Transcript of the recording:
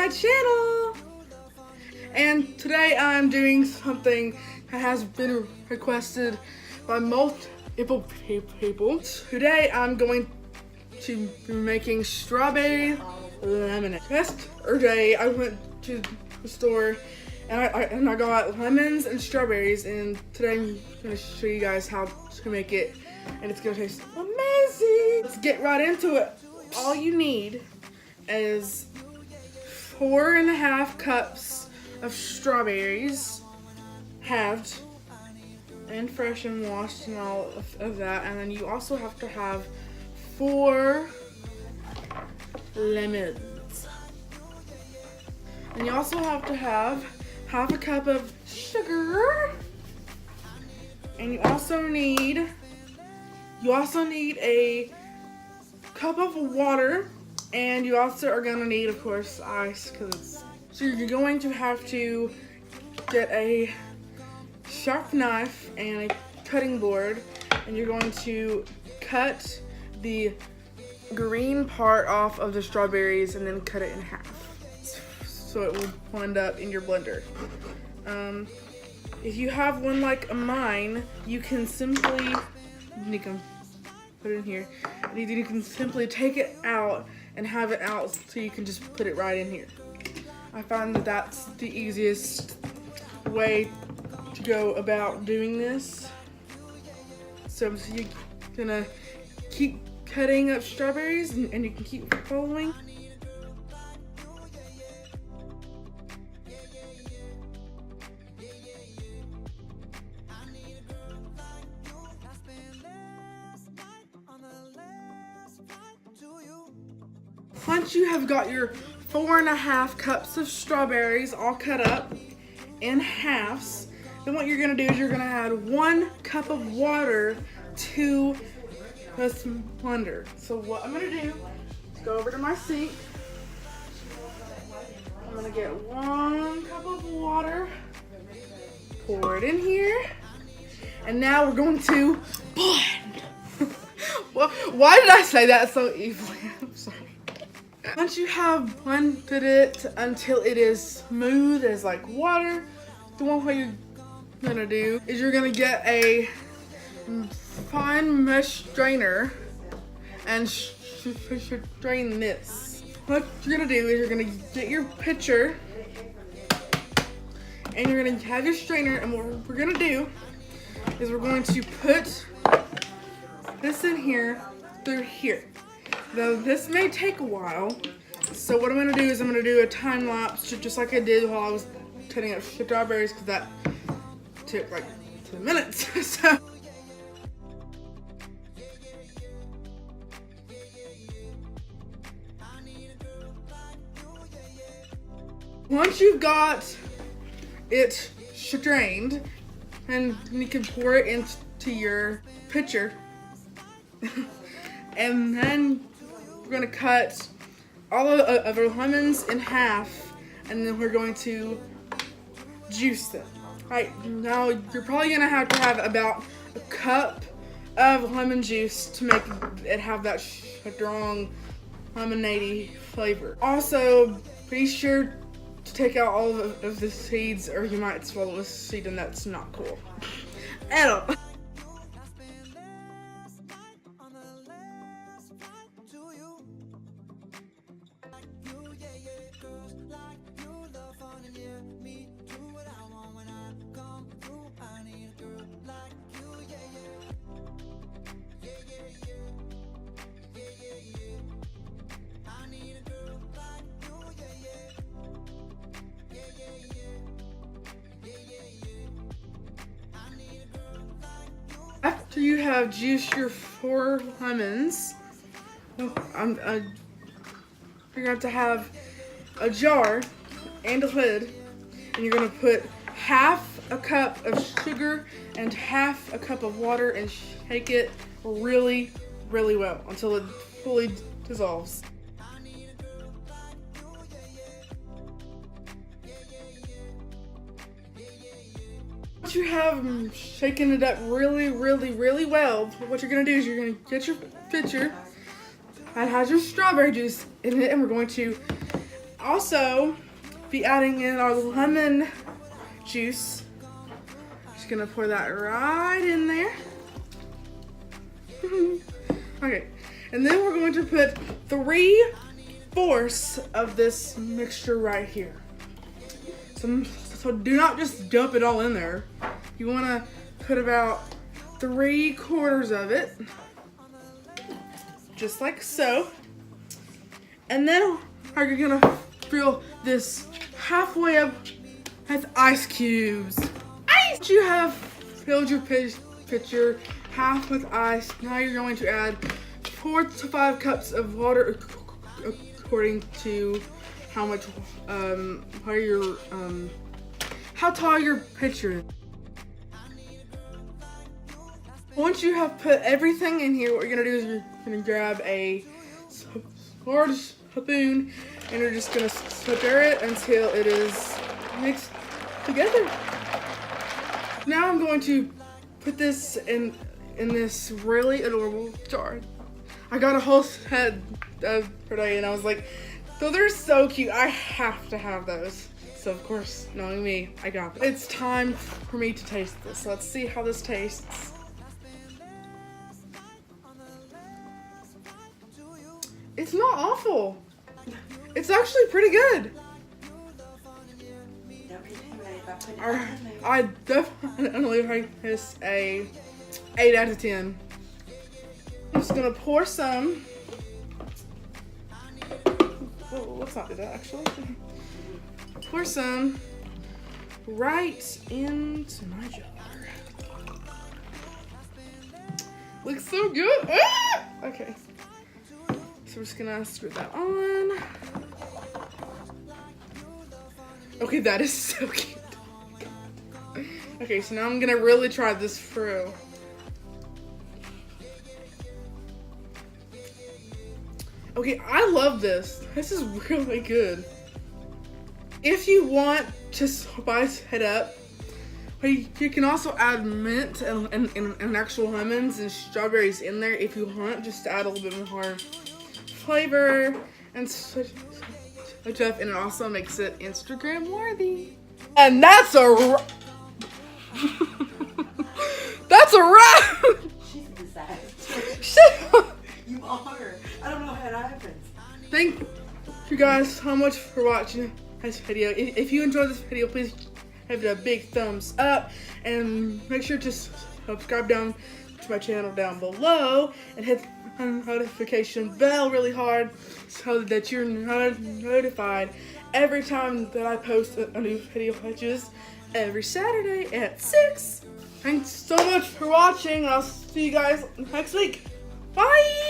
my channel. And today I'm doing something that has been requested by multiple people. Today I'm going to be making strawberry lemonade. Yesterday I went to the store and I got lemons and strawberries, and today I'm going to show you guys how to make it, and it's going to taste amazing. Let's get right into it. All you need is 4.5 cups of strawberries, halved and fresh and washed and all of that, and then you also have to have 4 lemons. And you also have to have half a cup of sugar, and you also need a cup of water, and you also are gonna need, of course, ice, so you're going to have to get a sharp knife and a cutting board, and you're going to cut the green part off of the strawberries and then cut it in half so it will end up in your blender. If you have one like mine, you can simply put it in here. You can simply take it out and have it out, so you can just put it right in here. I find that that's the easiest way to go about doing this. So you're gonna keep cutting up strawberries, and you can keep following. Once you have got your 4.5 cups of strawberries all cut up in halves, then what you're gonna do is you're gonna add 1 cup of water to this blender. So what I'm gonna do is go over to my sink. I'm gonna get 1 cup of water, pour it in here, and now we're going to blend. Well, why did I say that so easily? I'm sorry. Once you have blended it until it is smooth as like water, the one way you're gonna do is you're gonna get a fine mesh strainer and strain this. What you're gonna do is you're gonna get your pitcher and you're gonna have your strainer, and what we're gonna do is we're going to put this in here through here. Now this may take a while, so what I'm gonna do is I'm gonna do a time lapse just like I did while I was cutting up strawberries, because that took like 10 minutes. So once you've got it strained, and you can pour it into your pitcher, and then we're gonna cut all of our lemons in half, and then we're going to juice them. Right, now you're probably gonna have to have about a cup of lemon juice to make it have that strong lemonade flavor. Also, be sure to take out all of the seeds, or you might swallow a seed, and that's not cool at all. After you have juiced your 4 lemons, you're going to have a jar and a lid, and you're going to put half a cup of sugar and half a cup of water and shake it really, really well until it fully dissolves. Once you have shaken it up really, really, really well, what you're gonna do is you're gonna get your pitcher that has your strawberry juice in it, and we're going to Also, be adding in our lemon juice. Just gonna pour that right in there. Okay, and then we're going to put 3/4 of this mixture right here. So do not just dump it all in there. You wanna put about 3/4 of it, just like so. And then you're gonna fill this halfway up with ice cubes. Ice! You have filled your pitcher half with ice. Now you're going to add 4 to 5 cups of water according to how much, how tall your pitcher is. Once you have put everything in here, what you're gonna do is you're gonna grab a large spoon and you're just gonna stir it until it is mixed together. Now I'm going to put this in this really adorable jar. I got a whole set today and I was like, though they're so cute, I have to have those. So of course, knowing me, I got them. It's time for me to taste this. Let's see how this tastes. It's not awful. It's actually pretty good. I definitely rate this a 8 out of 10. I'm just gonna pour some. Oh, let's not do that actually. Pour some right into my jar. Looks so good. Ah! Okay. So we're just gonna screw that on. Okay, that is so cute. Okay, so now I'm gonna really try this through. Okay, I love this. This is really good. If you want to spice it up, you can also add mint and actual lemons and strawberries in there if you want, just to add a little bit more flavor and stuff, and it also makes it Instagram worthy. And that's a that's a wrap. She's a disaster. Shut up. You are. I don't know how that happens. Thank you guys so much for watching this video. If you enjoyed this video, please give it a big thumbs up and make sure to subscribe down to my channel down below and hit the notification bell really hard so that you're notified every time that I post a new video, which is every Saturday at 6. Thanks so much for watching. I'll see you guys next week. Bye!